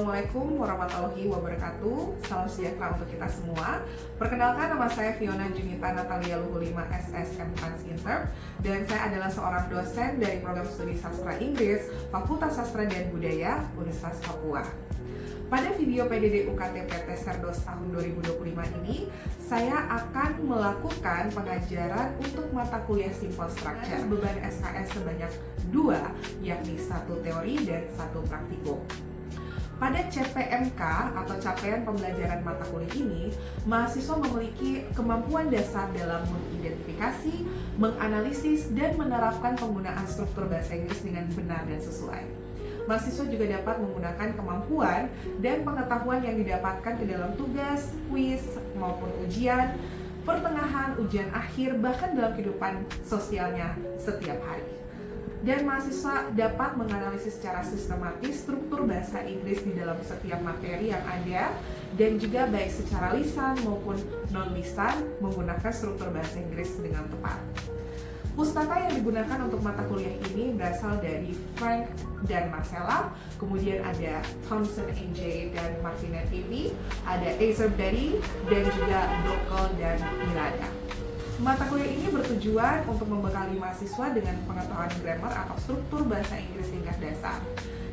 Assalamualaikum warahmatullahi wabarakatuh. Salam sejahtera untuk kita semua. Perkenalkan, nama saya Fiona Junita Natalia Luhulima SSM Trans Inter, dan saya adalah seorang dosen dari program studi sastra Inggris Fakultas Sastra dan Budaya Universitas Papua. Pada video PDD UKT PT Serdos tahun 2025 ini, saya akan melakukan pengajaran untuk mata kuliah Simple Structure. Beban SKS sebanyak 2, yakni 1 teori dan 1 praktikum. Pada CPMK atau capaian pembelajaran mata kuliah ini, mahasiswa memiliki kemampuan dasar dalam mengidentifikasi, menganalisis, dan menerapkan penggunaan struktur bahasa Inggris dengan benar dan sesuai. Mahasiswa juga dapat menggunakan kemampuan dan pengetahuan yang didapatkan ke dalam tugas, kuis, maupun ujian, pertengahan, ujian akhir, bahkan dalam kehidupan sosialnya setiap hari. Dan mahasiswa dapat menganalisis secara sistematis struktur bahasa Inggris di dalam setiap materi yang ada, dan juga baik secara lisan maupun non-lisan menggunakan struktur bahasa Inggris dengan tepat. Pustaka yang digunakan untuk mata kuliah ini berasal dari Frank dan Marcella, kemudian ada Thompson NJ dan Martina TV, ada Acer Betty, dan juga Dokol dan Miranda. Mata kuliah ini bertujuan untuk membekali mahasiswa dengan pengetahuan grammar atau struktur bahasa Inggris tingkat dasar.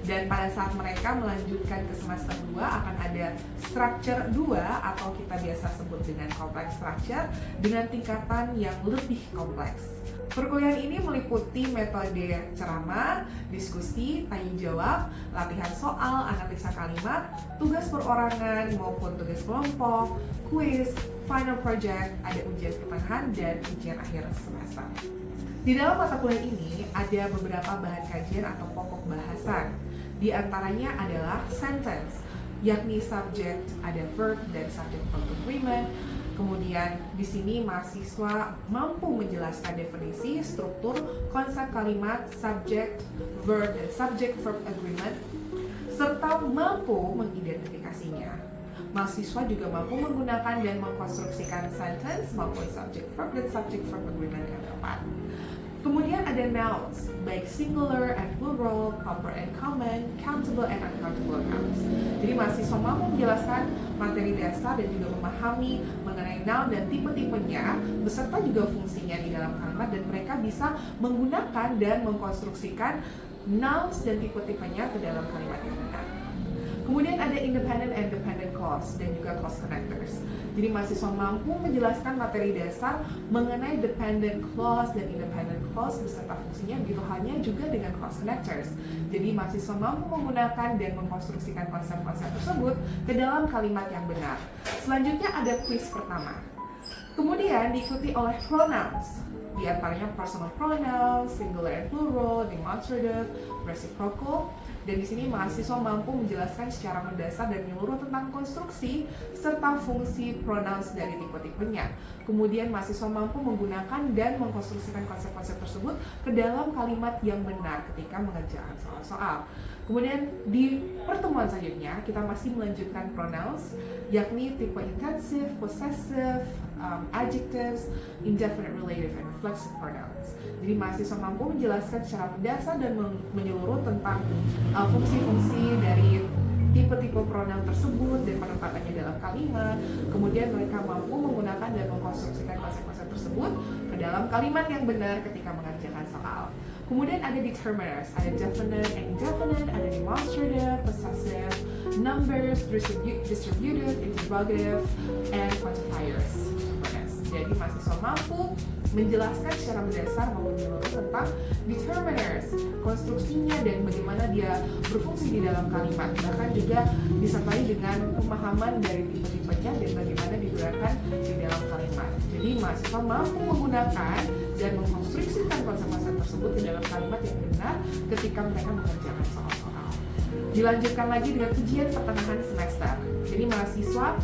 Dan pada saat mereka melanjutkan ke semester 2 akan ada structure 2 atau kita biasa sebut dengan complex structure dengan tingkatan yang lebih kompleks. Perkuliahan ini meliputi metode ceramah, diskusi, tanya jawab, latihan soal, analisa kalimat, tugas perorangan maupun tugas kelompok, kuis, final project, ada ujian pertengahan dan ujian akhir semester. Di dalam mata kuliah ini ada beberapa bahan kajian atau pokok bahasan. Di antaranya adalah sentence, yakni subject, ada verb dan subject-verb agreement. Kemudian di sini mahasiswa mampu menjelaskan definisi, struktur, konsep kalimat, subject, verb, dan subject-verb agreement, serta mampu mengidentifikasinya. Mahasiswa juga mampu menggunakan dan mengkonstruksikan sentence maupun subject-verb dan subject-verb agreement yang tepat. Kemudian ada nouns, baik singular and plural, proper and common, countable and uncountable nouns. Jadi mahasiswa mampu menjelaskan materi dasar dan juga memahami mengenai noun dan tipe-tipenya, beserta juga fungsinya di dalam kalimat, dan mereka bisa menggunakan dan mengkonstruksikan nouns dan tipe-tipenya ke dalam kalimat yang benar. Kemudian ada independent and dependent clause dan juga clause connectors. Jadi mahasiswa mampu menjelaskan materi dasar mengenai dependent clause dan independent clause beserta fungsinya, begitu halnya juga dengan clause connectors. Jadi mahasiswa mampu menggunakan dan mengkonstruksikan konsep-konsep tersebut ke dalam kalimat yang benar. Selanjutnya ada quiz pertama. Kemudian diikuti oleh pronouns, di antaranya personal pronouns, singular and plural, demonstrative, reciprocal. Dan di sini mahasiswa mampu menjelaskan secara mendasar dan menyeluruh tentang konstruksi serta fungsi pronouns dari tipe-tipenya. Kemudian mahasiswa mampu menggunakan dan mengkonstruksikan konsep-konsep tersebut ke dalam kalimat yang benar ketika mengerjakan soal-soal. Kemudian di pertemuan selanjutnya kita masih melanjutkan pronouns, yakni tipe intensive, possessive, adjectives, indefinite relative, and reflexive pronouns. Jadi mahasiswa mampu menjelaskan secara mendasar dan menyeluruh tentang fungsi-fungsi dari tipe-tipe pronoun tersebut dan penempatannya dalam kalimat. Kemudian mereka mampu menggunakan dan mengkonstruksikan konsep-konsep tersebut ke dalam kalimat yang benar ketika mengerjakan soal. Kemudian ada determiners, ada definite and indefinite, ada demonstrative, possessive, numbers, distributive, interrogative, and quantifiers. Jadi mahasiswa mampu menjelaskan secara mendasar maupun menyeluruh tentang determiners, konstruksinya dan bagaimana dia berfungsi di dalam kalimat, bahkan juga disertai dengan pemahaman dari tipe-tipenya dan bagaimana digunakan di dalam kalimat. Jadi mahasiswa mampu menggunakan dan mengkonstruksikan konsep-konsep tersebut di dalam kalimat yang benar ketika mereka mengerjakan soal-soal. Dilanjutkan lagi dengan ujian pertengahan semester. Jadi mahasiswa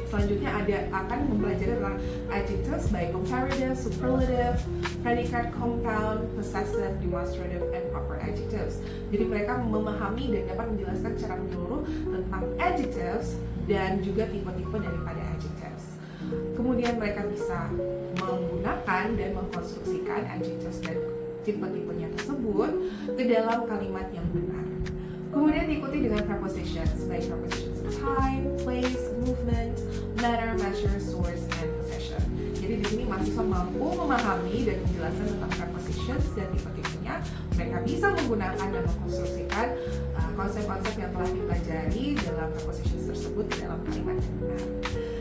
selanjutnya akan mempelajari tentang adjectives baik comparative, superlative, predicate, compound, possessive, demonstrative, and proper adjectives. Jadi mereka memahami dan dapat menjelaskan secara menyeluruh tentang adjectives dan juga tipe-tipe daripada adjectives. Kemudian mereka bisa menggunakan dan mengkonstruksikan adjectives dan tipe-tipenya tersebut ke dalam kalimat yang benar. Kemudian diikuti dengan prepositions, baik prepositions of time, place, movement, manner, measure, source, and possession. Jadi di sini mahasiswa mampu memahami dan menjelaskan tentang prepositions dan tipe-tipenya. Mereka bisa menggunakan dan mengkonstruksikan konsep-konsep yang telah dipelajari dalam prepositions tersebut di dalam kalimat yang benar.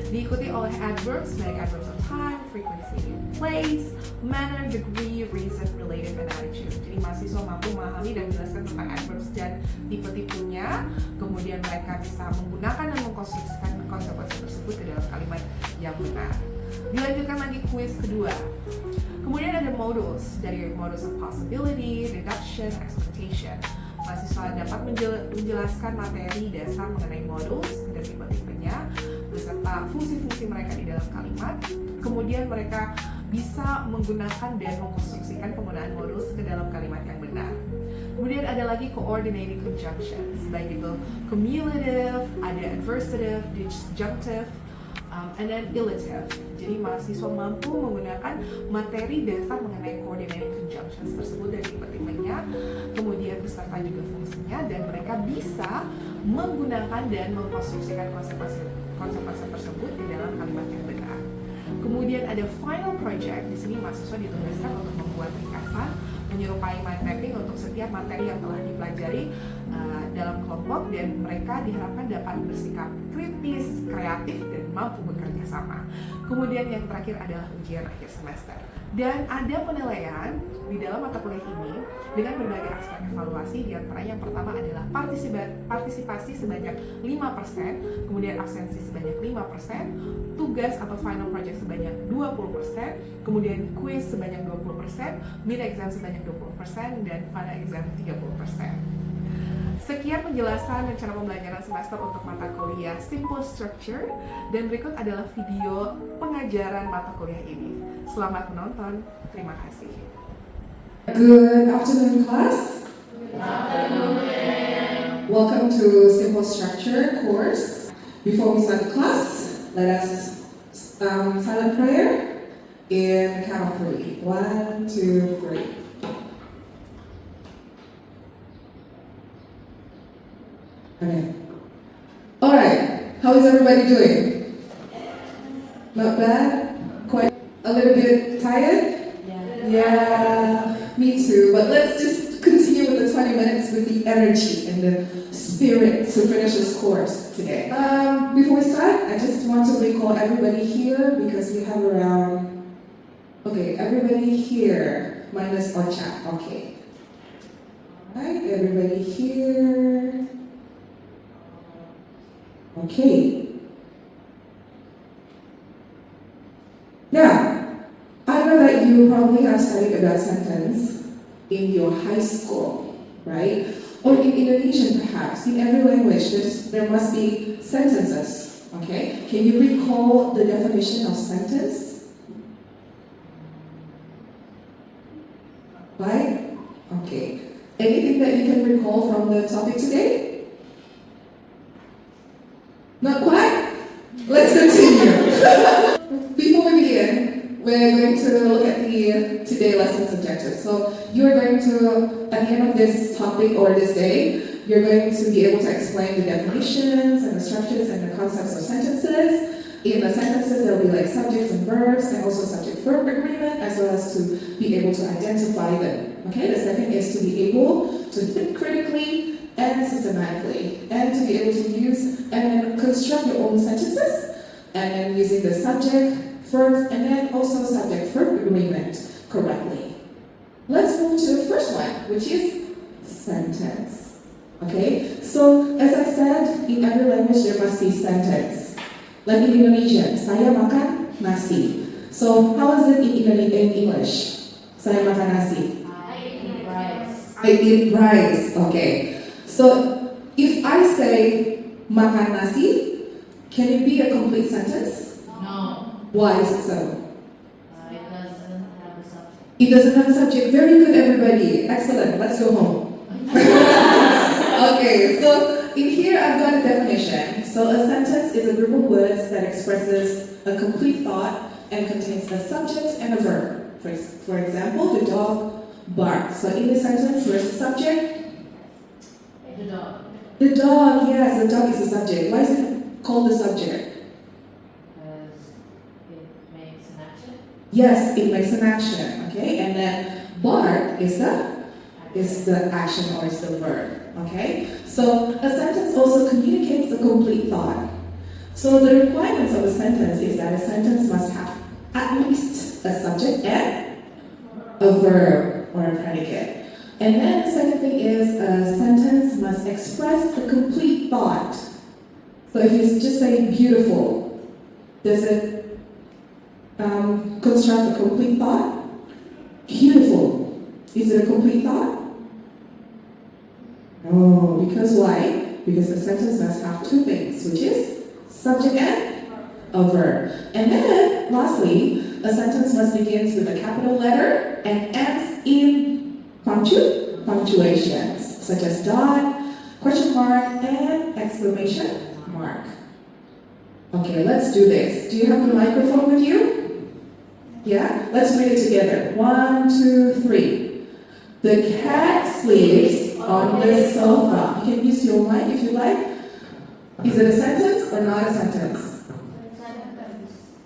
Diikuti oleh adverbs, baik adverbs of time, frequency, place, manner, degree, reason, relative, and attitude. Jadi mahasiswa mampu memahami dan menjelaskan tentang adverbs dan tipe-tipenya. Kemudian mereka bisa menggunakan dan mengkonstruksikan konsep-konsep tersebut ke dalam kalimat yang benar. Dilanjutkan lagi kuis kedua. Kemudian ada modus, dari modus of possibility, reduction, expectation. Mahasiswa dapat menjelaskan materi dasar mengenai modus dan tipe-tipenya beserta fungsi-fungsi mereka di dalam kalimat. Kemudian mereka bisa menggunakan dan mengkonstruksikan penggunaan modus ke dalam kalimat yang benar. Kemudian ada lagi coordinating conjunctions, baik itu cumulative, ada adversative, disjunctive, and then illative. Jadi mahasiswa mampu menggunakan materi dasar mengenai coordinating conjunctions tersebut dan tipe-tipenya, kemudian beserta juga fungsinya, dan mereka bisa menggunakan dan mengkonstruksikan konsep-konsep tersebut di dalam kalimat yang benar. Kemudian ada final project. Di sini mahasiswa ditugaskan untuk membuat ringkasan menyerupai mind mapping untuk setiap materi yang telah dipelajari dalam kelompok, dan mereka diharapkan dapat bersikap kritis, kreatif, dan mampu bekerja sama. Kemudian yang terakhir adalah ujian akhir semester. Dan ada penilaian di dalam mata kuliah ini dengan berbagai aspek evaluasi. Di antaranya yang pertama adalah partisipasi sebanyak 5%, kemudian absensi sebanyak 5%, tugas atau final project sebanyak 20%, kemudian quiz sebanyak 20%, mid exam sebanyak 20%, dan final exam 30%. Sekian penjelasan dan cara pembelajaran semester untuk mata kuliah Simple Structure, dan berikut adalah video pengajaran mata kuliah ini. Selamat menonton, terima kasih. Good afternoon, class. Good afternoon. Welcome to Simple Structure course. Before we start the class, let us silent prayer in the count of 3. 1, 2, 3. Okay. Alright, how is everybody doing? Not bad? Quite a little bit tired? Yeah, me too. But let's just continue with the 20 minutes with the energy and the spirit to finish this course today. Before we start, I just want to recall everybody here because we have around, okay, everybody here minus Ocha, okay. Alright, everybody here. Okay. Now, I know that you probably have studied about sentence in your high school, right? Or in Indonesian perhaps. In every language there must be sentences, okay? Can you recall the definition of sentence? Right? Okay. Anything that you can recall from the topic today? Not quite? Let's continue. Before we begin, we're going to look at the today lesson's objectives. So you are going to, at the end of this topic or this day, you're going to be able to explain the definitions and the structures and the concepts of sentences. In the sentences, there will be like subjects and verbs and also subject-verb agreement, as well as to be able to identify them. Okay, the second is to be able to think critically and systematically, and to be able to use and then construct your own sentences, and then using the subject, verbs, and then also subject-verb agreement correctly. Let's move to the first one, which is sentence. Okay, so as I said, in every language there must be sentence. Like in Indonesian, saya makan nasi. So how is it in English? Saya makan nasi. I eat rice. I eat rice. Okay. So if I say makan nasi, can it be a complete sentence? No. Why is it so? It doesn't have a subject. It doesn't have a subject. Very good, everybody. Excellent. Let's go home. Okay, so in here I've got a definition. So a sentence is a group of words that expresses a complete thought and contains a subject and a verb. For example, the dog barks. So in this sentence, where's the subject? The dog. The dog, yes, the dog is the subject. Why is it called the subject? Because it makes an action. Yes, it makes an action, okay? And then bark is the action or is the verb, okay? So a sentence also communicates a complete thought. So the requirements of a sentence is that a sentence must have at least a subject and a verb or a predicate. And then the second thing is a sentence must express a complete thought. So if you just say beautiful, does it construct a complete thought? Beautiful. Is it a complete thought? No, because why? Because the sentence must have two things, which is subject and a verb. And then, lastly, a sentence must begin with a capital letter and ends in punctuations, such as dot, question mark, and exclamation mark. Okay, let's do this. Do you have the microphone with you? Yeah? Let's read it together. 1, 2, 3. The cat sleeps on the sofa. You can use your mic if you like. Is it a sentence or not a sentence?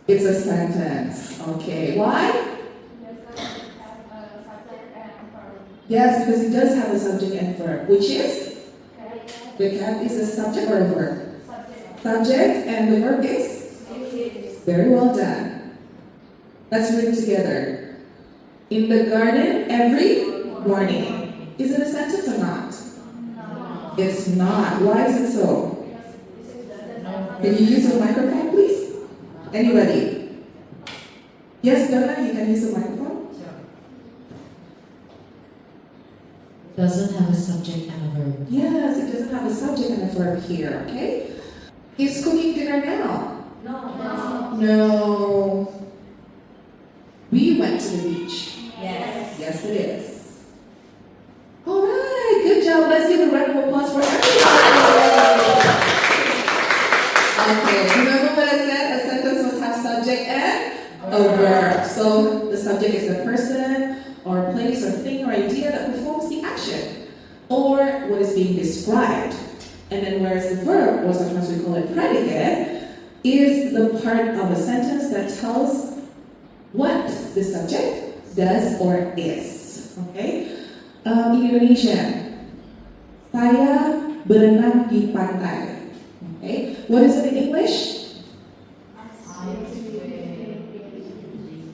It's a sentence. Okay, why? Yes, because it does have a subject and verb, which is? The cat is a subject or a verb? Subject, and the verb is? Very well done. Let's read it together. In the garden every morning. Is it a sentence or not? It's not. Why is it so? Can you use your microphone, please? Anybody? Yes, Donna, you can use the microphone. Doesn't have a subject and a verb. Yes, it doesn't have a subject and a verb here, okay? Is cooking dinner now? No. No. We went to the beach. Yes. Yes, it is. All right, good job. Let's give a round of applause for everybody. Okay, remember what I said? A sentence must have subject and a verb. So the subject is the person or place or thing or idea that performs the action or what is being described. And then whereas the verb, or sometimes we call it predicate, is the part of a sentence that tells what the subject does or is. Okay? In Indonesian, saya berenang di pantai. Okay? What is it in English?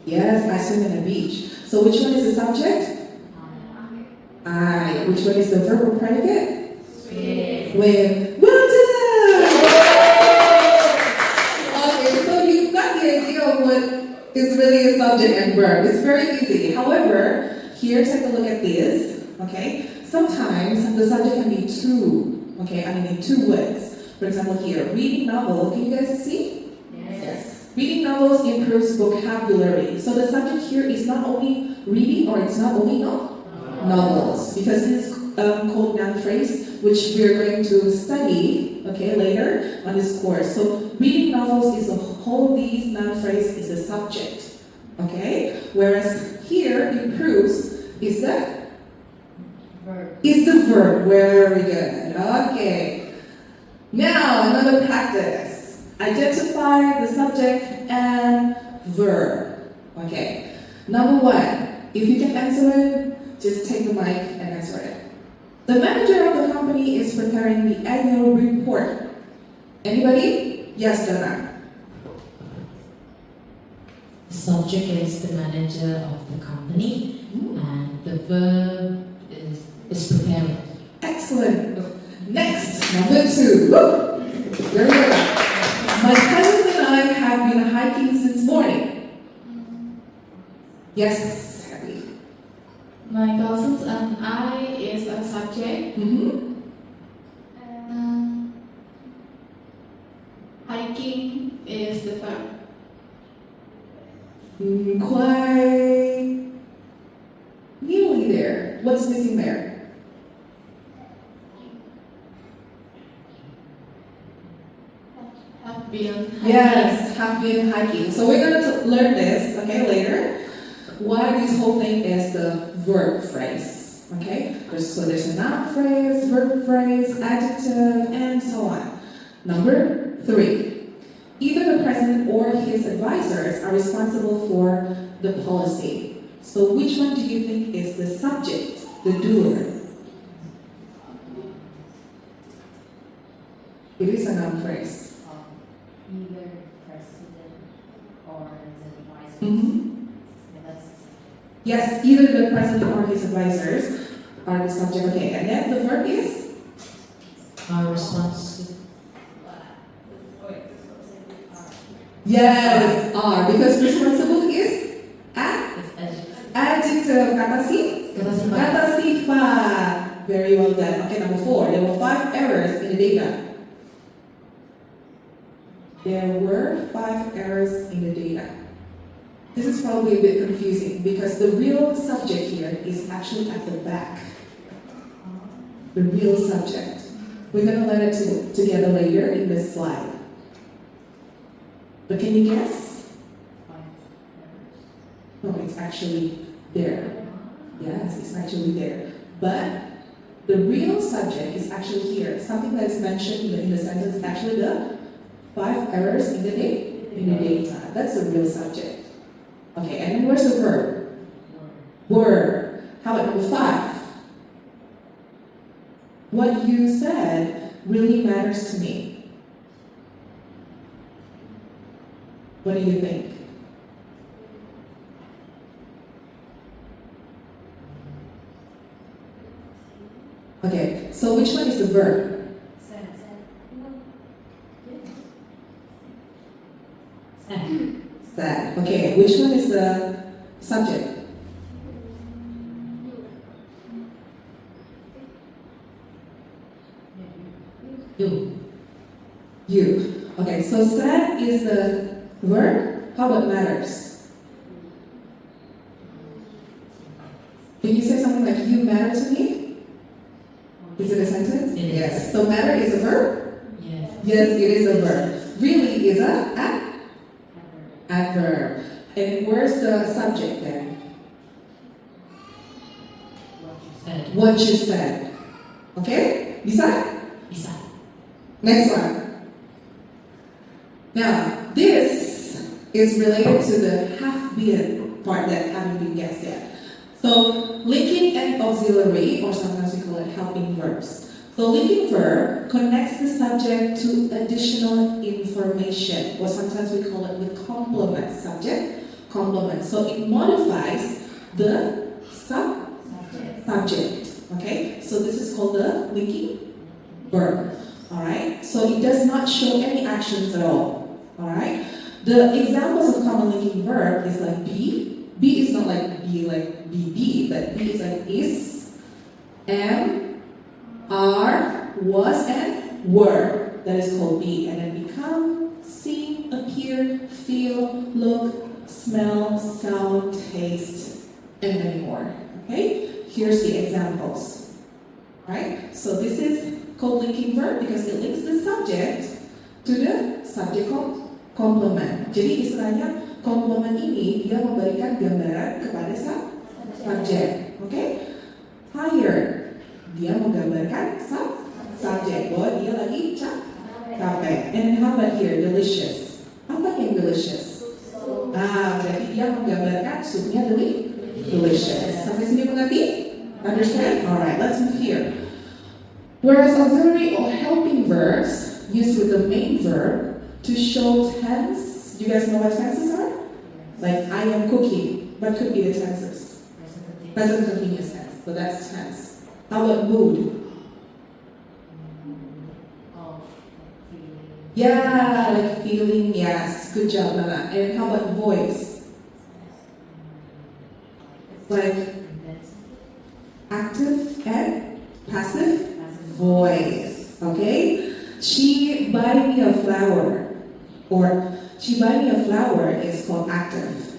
Yes, I swim in the beach. So which one is the subject? I. Which one is the verb or predicate? Swim. Well done! Okay, so you've got the idea of what is really a subject and verb. It's very easy. However, here, take a look at this. Okay? Sometimes the subject can be two. Okay, I mean in two words. For example, here, reading novel. Can you guys see? Yes. Reading novels improves vocabulary. So the subject here is not only reading or it's not only novels, because it is called noun phrase, which we are going to study, okay, later on this course. So reading novels is the whole, these noun phrase is the subject, okay? Whereas here, improves is the Verb. is the verb. Very good. Okay. Now another practice. Identify the subject and verb. Okay. Number one, if you can answer it, just take the mic and answer it. The manager of the company is preparing the annual report. Anybody? Yes, Donna. The subject is the manager of the company, and the verb is preparing. Excellent. Next, number two. Woo! Very good. My cousins and I have been hiking since morning. Yes, Happy. My cousins and I is a subject. Hiking is the verb. Quite nearly there. What's missing there? Have been hiking. Yes, have been hiking. So we're going to learn this, okay, later. Why this whole thing is the verb phrase. Okay, so there's a noun phrase, verb phrase, adjective, and so on. Number 3, either the president or his advisors are responsible for the policy. So which one do you think is the subject, the doer? It is a noun phrase. Either president or his advisor. Mhm. That's Yes, either the president or his advisors are the subject. Okay, and then the verb is? our response. Yes, are, because responsible is It's adjective. adjective. Kata sifat. Kata sifat. Very well done. Okay, number 4. There were 5 errors in the data. There were 5 errors in the data. This is probably a bit confusing because the real subject here is actually at the back. The real subject. We're going to learn it together later in this slide. But can you guess? No, it's actually there. Yes, it's actually there. But the real subject is actually here. Something that is mentioned in the sentence is actually the 5 errors in the data. That's the real subject. Okay, and then where's the verb? Were. How about number 5? What you said really matters to me. What do you think? Okay, so which one is the verb? Sad. Okay, which one is the subject? You. You. Okay, so sad is the verb. How about matters? Can you say something like you matter to me? Is it a sentence? It is. Yes. So matter is a verb? Yes. Yes, it is a verb. Really is a adverb. And where's the subject then? What you said. What you said. Okay? Bisa? Bisa. Next one. Now, this is related to the have-been part that haven't been guessed yet. So, linking and auxiliary, or sometimes we call it helping verbs. So, linking verb connects the subject to additional information, or sometimes we call it the complement subject. Complement. So, it modifies the subject. Okay? So, this is called the linking verb. Alright? So, it does not show any actions at all. Alright? The examples of common linking verb is like be. Be is not like be, but be is like is, am, are, was, and were. That is called be. And then become, seem, appear, feel, look, smell, sound, taste, and many more. Okay? Here's the examples. Right? So this is called linking verb because it links the subject to the subject complement. Jadi istilahnya complement ini dia memberikan gambaran kepada subjek. Okay? Hired, dia menggambarkan subjek bahwa dia lagi capek. And how about here? Delicious. Apa yang delicious? Berarti dia menggambarkan supnya delicious. Sampai sini mengerti? Understand? Alright, let's move here. Whereas auxiliary or helping verbs used with the main verb to show tense. Do you guys know what tenses are? Like I am cooking. What could be the tenses? Present continuous tense. So that's tense. How about mood? Yeah, like feeling. Yes, good job, Nana. And how about voice? It's like active and passive voice. Okay? She buy me a flower. Or she buy me a flower is called active.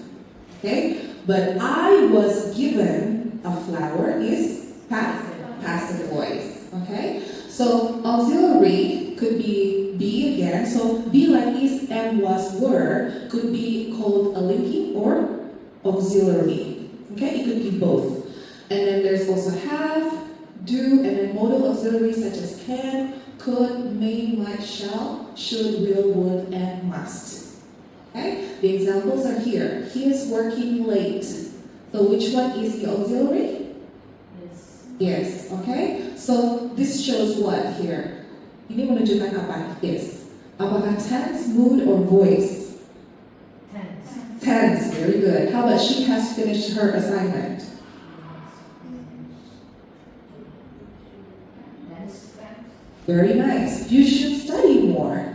Okay? But I was given a flower is passive voice. Okay? So auxiliary could be again. So be like is, am, was, were could be called a linking or auxiliary. Okay? It could be both. And then there's also have, do, and then modal auxiliaries such as can, could, may, might, shall, should, will, would, and must. Okay? The examples are here. He is working late. So which one is the auxiliary? Yes. Okay? So this shows what here? Ini menunjukkan apa? Yes. Apakah tense, mood, or voice? Tense. Very good. How about she has finished her assignment? Very nice. You should study more.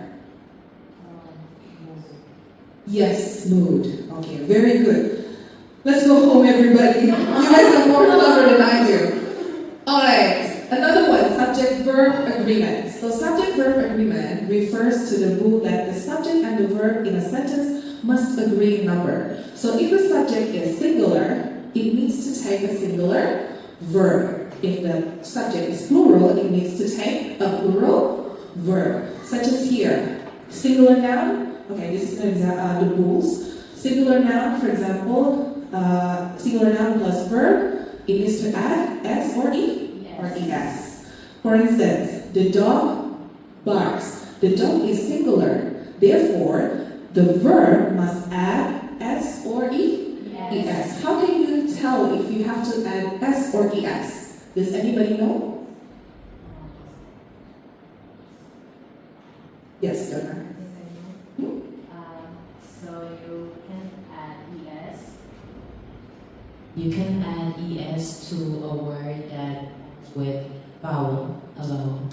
Yes, mood. Okay, very good. Let's go home, everybody. You guys are more clever than I do. Alright, another one, subject-verb agreement. So subject-verb agreement refers to the rule that the subject and the verb in a sentence must agree in number. So if the subject is singular, it needs to take a singular verb. If the subject is plural, it needs to take a plural verb. Such as here, singular noun. Okay, this is the rules. Singular noun, for example, singular noun plus verb, it needs to add s or e or es. For instance, the dog barks. The dog is singular. Therefore, the verb must add s or es. How can you tell if you have to add s or es? Does anybody know? Yes, Donna. So you can add es. You can add es to a word that with vowel alone.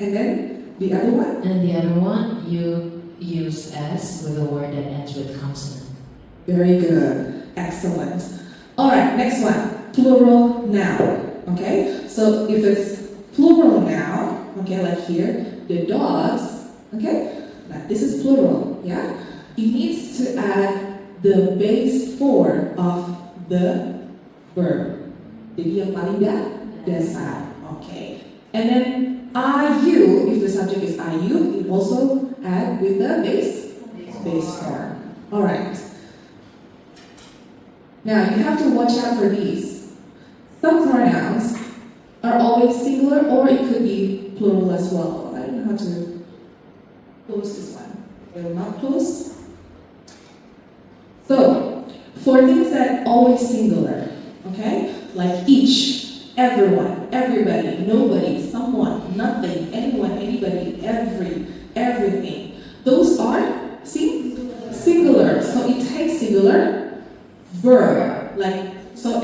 And then the other one? And the other one, you use s with a word that ends with consonant. Very good. Excellent. All right, next one. Plural noun. Okay, so if it's plural noun, okay, like here, the dogs, okay, now this is plural, yeah? It needs to add the base form of the verb. Jadi yang paling dasar, okay. And then IU, if the subject is IU, it also add with the base form. All right. Now you have to watch out for these. Some pronouns are always singular, or it could be plural as well. I don't know how to close this one. I will not close. So, for things that are always singular, okay, like each, everyone, everybody, nobody, someone, nothing, anyone, anybody, everything, those are singular. So it takes singular verb, like. So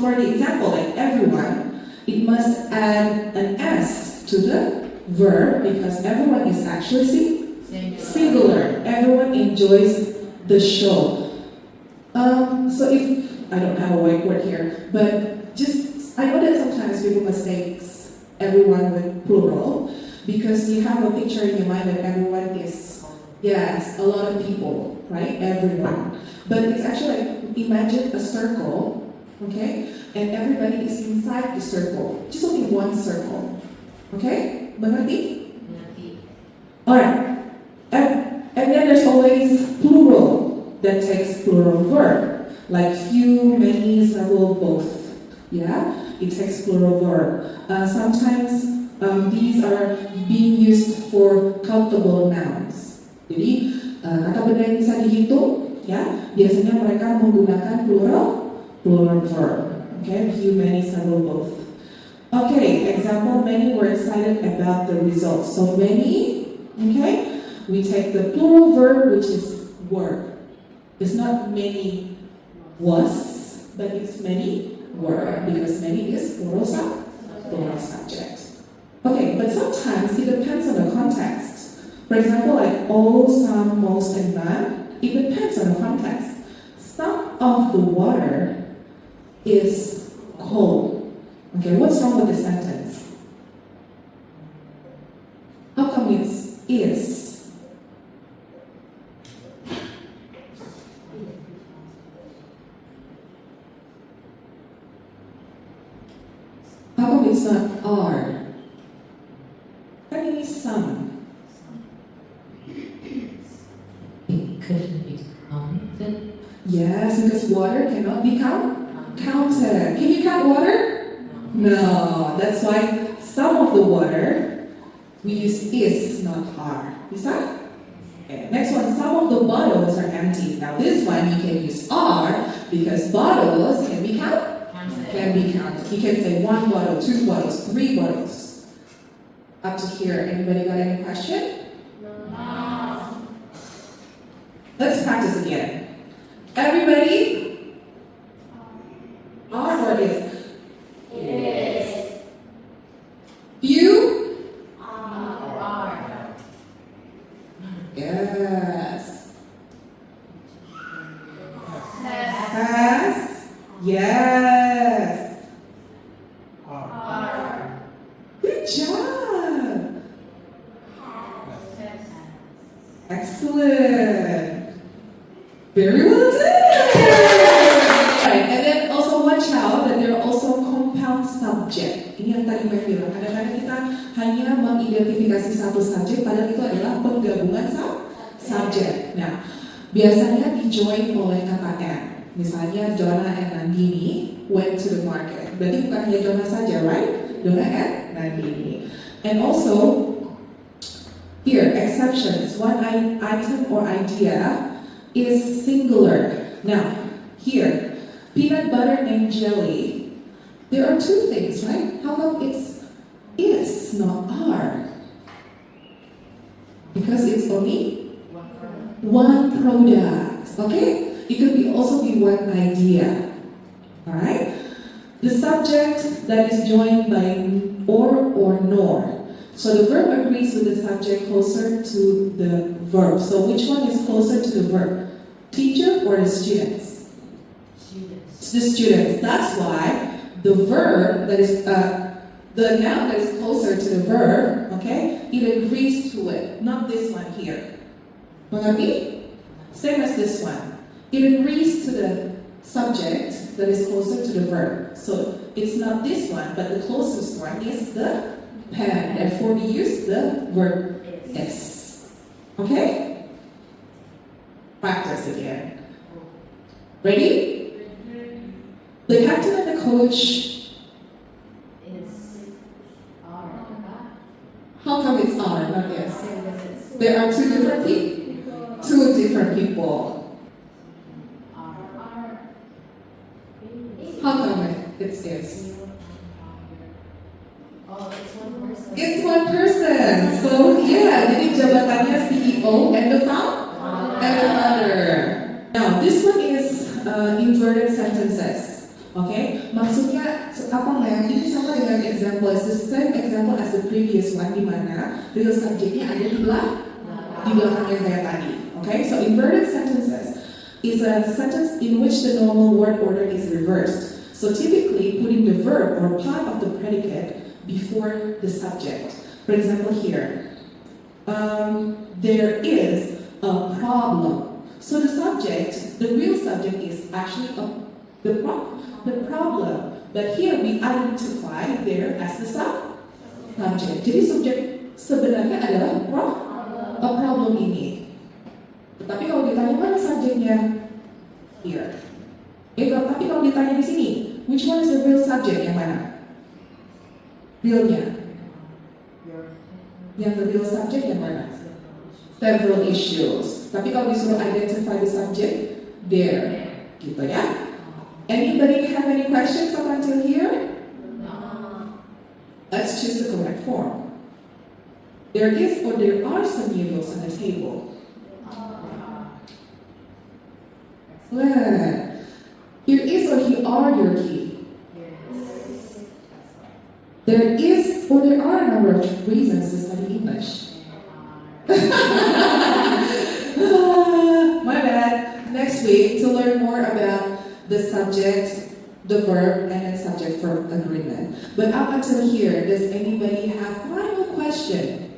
for the example, like everyone, it must add an s to the verb because everyone is actually singular. Everyone enjoys the show. So if, I don't have a whiteboard here, but I know that sometimes people mistake everyone with plural because you have a picture in your mind that everyone is, yes, a lot of people, right? Everyone. But it's actually like, imagine a circle. Okay? And everybody is inside the circle. Just only one circle. Okay? Mengerti? Alright. And then there's always plural that takes plural verb. Like few, many, several, both. Yeah? It takes plural verb. Sometimes these are being used for countable nouns. Jadi, kata benda yang bisa dihitung, ya, biasanya mereka menggunakan plural verb. Okay, few, many, several, both. Okay, example, many were excited about the results. So many, okay, we take the plural verb, which is were. It's not many was, but it's many were, because many is plural subject. Okay, but sometimes it depends on the context. For example, like all, some, most, and none, it depends on the context. Some of the water is cold. Okay, what's wrong with the sentence? How come it's is? How come it's not are? Can you use some? It couldn't be counted. Yes, because water cannot be counted. Can you count water? No, that's why some of the water we use is, not are. Bisa? Okay, next one, some of the bottles are empty. Now this one you can use are because bottles can be counted. You can say 1 bottle, 2 bottles, 3 bottles. Up to here, anybody got any question? No. Let's practice again. Everybody? Are or is? You? Yes. Has? Yes. Good job. Excellent. Very well done. Right, and then also watch out that there are also compound subject. Ini yang tadi Mbak bilang, kadang-kadang kita hanya mengidentifikasi satu subjek, padahal itu adalah penggabungan subjek. Nah, biasanya di-join oleh kata and. Misalnya, Donna and Nandini went to the market. Berarti bukan hanya Donna saja, right? Donna and Nandini. And also, here, exceptions. One item or idea is singular. Now, here, peanut butter and jelly. There are two things, right? How come it's is, not are? Because it's only one product, okay? It could also be one idea, alright? The subject that is joined by or nor. So the verb agrees with the subject closer to the verb. So which one is closer to the verb? Teacher or the students? The students. That's why the verb that is the noun that is closer to the verb, okay, it agrees to it. Not this one here. Mengerti? Same as this one. It agrees to the subject that is closer to the verb. So it's not this one, but the closest one is the pen. Therefore, we use the verb is. Okay? Practice again. Ready? The captain and the coach. How come it's are, not yes? There are two different people. Two different people. How come it's is? It's one person. So yeah, jadi jabatannya CEO and the founder. Now this one is inverted sentences. Okay, maksudnya apa nggak? Ini sama dengan example, it's the same example as the previous one, di mana real subjeknya ada di belakang yang kayak tadi. Okay, so inverted sentences is a sentence in which the normal word order is reversed. So typically, putting the verb or part of the predicate before the subject. For example, here, there is a problem. So the subject, the real subject is actually the problem. But here we identify there as the subject. Jadi subjek sebenarnya adalah a problem ini. Tetapi kalau ditanya mana subjeknya? Here. Tapi kalau ditanya di sini, which one is the real subject? Yang mana? Realnya. Yang the real subject yang mana? Several issues. Tapi kalau disuruh identify the subject, there. Gitu ya. Anybody have any questions up until here? No. Let's choose the correct form. There is or there are some noodles on the table. Excellent. Here is or here are your key. There is or there are a number of reasons to study English. My bad. Next week, to learn more about the subject, the verb, and then subject-verb agreement. But up until here, does anybody have final question?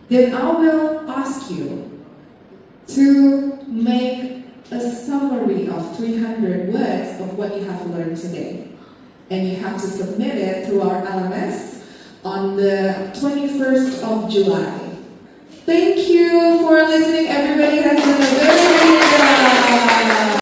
Then I will ask you to make a summary of 300 words of what you have learned today. And you have to submit it through our LMS on the 21st of July. Thank you for listening. Everybody has done a very good job.